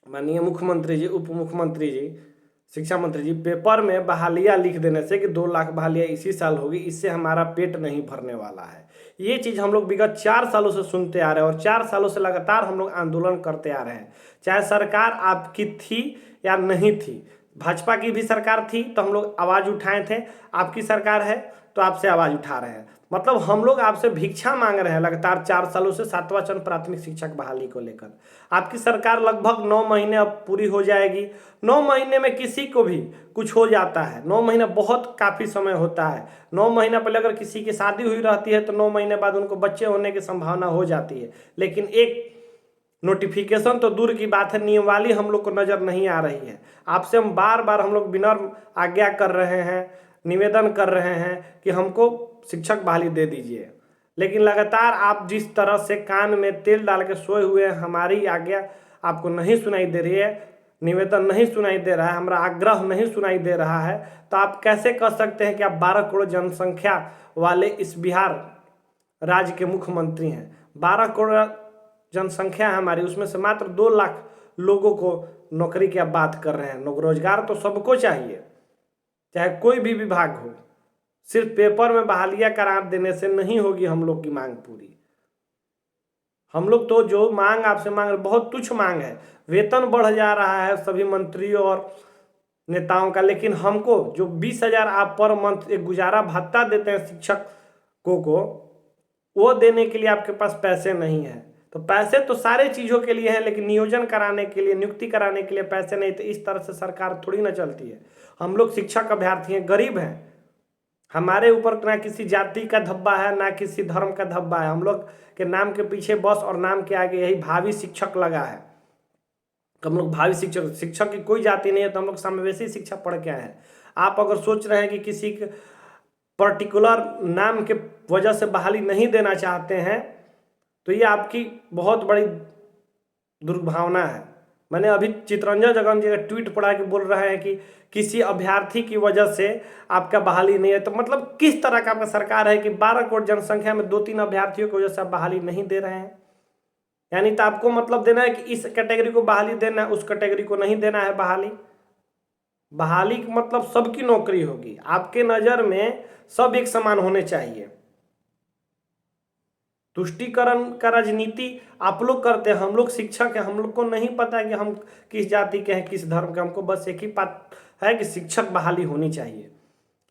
माननीय मुख्यमंत्री जी, उप मुख्यमंत्री जी, शिक्षा मंत्री जी पेपर में बहालियाँ लिख देने से कि 2 लाख बहालियाँ इसी साल होगी, इससे हमारा पेट नहीं भरने वाला है। ये चीज़ हम लोग विगत 4 सालों से सुनते आ रहे हैं और 4 सालों से लगातार हम लोग आंदोलन करते आ रहे हैं। चाहे सरकार आपकी थी या नहीं थी, भाजपा की भी सरकार थी तो हम लोग आवाज़ उठाए थे, आपकी सरकार है तो आपसे आवाज़ उठा रहे हैं। मतलब हम लोग आपसे भिक्षा मांग रहे हैं लगातार 4 सालों से 7वां चरण प्राथमिक शिक्षक बहाली को लेकर। आपकी सरकार लगभग 9 महीने अब पूरी हो जाएगी। 9 महीने में किसी को भी कुछ हो जाता है। 9 महीना बहुत काफ़ी समय होता है। 9 महीना पहले अगर किसी की शादी हुई रहती है तो 9 महीने बाद उनको बच्चे होने की संभावना हो जाती है। लेकिन एक नोटिफिकेशन तो दूर की बात है, नियमावली हम लोग को नज़र नहीं आ रही है। आपसे हम बार बार हम लोग विनम्र आज्ञा कर रहे हैं, निवेदन कर रहे हैं कि हमको शिक्षक बहाली दे दीजिए, लेकिन लगातार आप जिस तरह से कान में तेल डाल के सोए हुए हैं, हमारी आज्ञा आपको नहीं सुनाई दे रही है, निवेदन नहीं सुनाई दे रहा है, हमारा आग्रह नहीं सुनाई दे रहा है, तो आप कैसे कह सकते हैं कि आप 12 करोड़ जनसंख्या वाले इस बिहार राज्य के मुख्यमंत्री हैं। 12 करोड़ जनसंख्या है हमारी, उसमें से मात्र 2 लाख लोगों को नौकरी की आप बात कर रहे हैं। रोजगार तो सबको चाहिए, चाहे कोई भी विभाग हो। सिर्फ पेपर में बहालियां करार देने से नहीं होगी हम लोग की मांग पूरी। हम लोग तो जो मांग आपसे मांग रहे, बहुत तुच्छ मांग है। वेतन बढ़ जा रहा है सभी मंत्रियों और नेताओं का, लेकिन हमको जो 20,000 आप पर मंथ एक गुजारा भत्ता देते हैं शिक्षकों को, वो देने के लिए आपके पास पैसे नहीं है। तो पैसे तो सारे चीज़ों के लिए हैं, लेकिन नियोजन कराने के लिए, नियुक्ति कराने के लिए पैसे नहीं। तो इस तरह से सरकार थोड़ी ना चलती है। हम लोग शिक्षक अभ्यर्थी हैं, गरीब हैं। हमारे ऊपर ना किसी जाति का धब्बा है, ना किसी धर्म का धब्बा है। हम लोग के नाम के पीछे बस और नाम के आगे यही भावी शिक्षक लगा है। हम लोग भावी शिक्षक, शिक्षक की कोई जाति नहीं है, तो हम लोग समावेशी शिक्षा पढ़ के आए हैं। आप अगर सोच रहे हैं कि किसी पर्टिकुलर नाम के वजह से बहाली नहीं देना चाहते हैं, तो ये आपकी बहुत बड़ी दुर्भावना है। मैंने अभी चितरंजन जगन जी का ट्वीट पढ़ा कि बोल रहे हैं कि किसी अभ्यर्थी की वजह से आपका बहाली नहीं है। तो मतलब किस तरह का आपका सरकार है कि 12 करोड़ जनसंख्या में 2-3 अभ्यर्थियों की वजह से आप बहाली नहीं दे रहे हैं? यानी तो आपको मतलब देना है कि इस कैटेगरी को बहाली देना है, उस कैटेगरी को नहीं देना है बहाली। बहाली का मतलब सबकी नौकरी होगी। आपके नज़र में सब एक समान होने चाहिए। तुष्टीकरण का राजनीति आप लोग करते हैं, हम लोग शिक्षक हैं, हम लोग को नहीं पता है कि हम किस जाति के हैं, किस धर्म के। हमको बस एक ही बात है कि शिक्षक बहाली होनी चाहिए।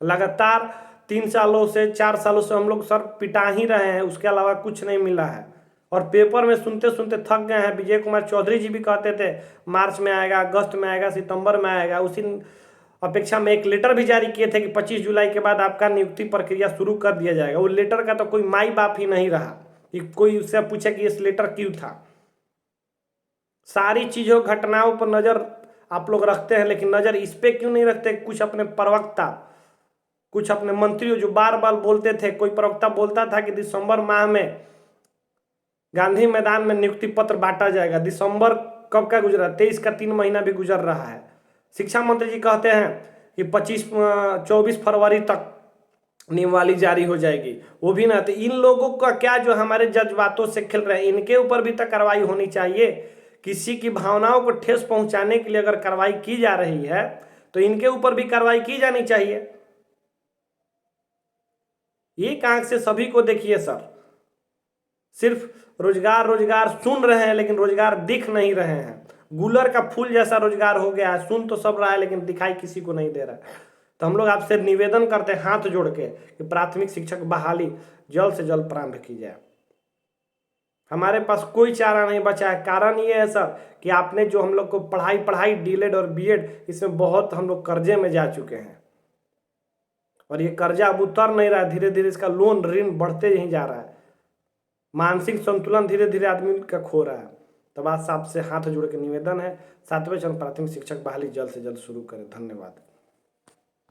लगातार 3 सालों से 4 सालों से हम लोग सर पिटा ही रहे हैं, उसके अलावा कुछ नहीं मिला है। और पेपर में सुनते सुनते थक गए हैं। विजय कुमार चौधरी जी भी कहते थे मार्च में आएगा, अगस्त में आएगा, सितंबर में आएगा। उसी अपेक्षा में एक लेटर भी जारी किए थे कि 25 जुलाई के बाद आपका नियुक्ति प्रक्रिया शुरू कर दिया जाएगा। वो लेटर का तो कोई माई बाप ही नहीं रहा कि कोई उससे पूछे कि इस लेटर क्यों था। सारी चीज़ों घटनाओं पर नज़र आप लोग रखते हैं, लेकिन नज़र इस पे क्यों नहीं रखते? कुछ अपने प्रवक्ता, कुछ अपने मंत्रियों जो बार बार बोलते थे, कोई प्रवक्ता बोलता था कि दिसंबर माह में गांधी मैदान में नियुक्ति पत्र बांटा जाएगा। दिसंबर कब का गुजरा? 23 का 3 महीना भी गुजर रहा है। शिक्षा मंत्री जी कहते हैं कि 24 फरवरी तक नियमावली जारी हो जाएगी, वो भी ना। तो इन लोगों का क्या जो हमारे जज्बातों से खेल रहे हैं, इनके ऊपर भी तो कार्रवाई होनी चाहिए। किसी की भावनाओं को ठेस पहुंचाने के लिए अगर कार्रवाई की जा रही है तो इनके ऊपर भी कार्रवाई की जानी चाहिए। एक आंख से सभी को देखिए सर, सिर्फ रोजगार रोजगार सुन रहे हैं लेकिन रोजगार दिख नहीं रहे हैं। गुलर का फूल जैसा रोजगार हो गया है, सुन तो सब रहा है लेकिन दिखाई किसी को नहीं दे रहा है। तो हम लोग आपसे निवेदन करते हैं हाथ जोड़ के कि प्राथमिक शिक्षक बहाली जल्द से जल्द प्रारंभ की जाए। हमारे पास कोई चारा नहीं बचा है। कारण ये है सर कि आपने जो हम लोग को पढ़ाई डीएलएड और बीएड, इसमें बहुत हम लोग कर्जे में जा चुके हैं और ये कर्जा अब उतर नहीं रहा है। धीरे धीरे इसका लोन ऋण बढ़ते ही जा रहा है। मानसिक संतुलन धीरे धीरे आदमी का खो रहा है। तब आज आपसे हाथ जोड़ के निवेदन है 7वें चरण प्राथमिक शिक्षक बहाली जल्द से जल्द शुरू करें। धन्यवाद।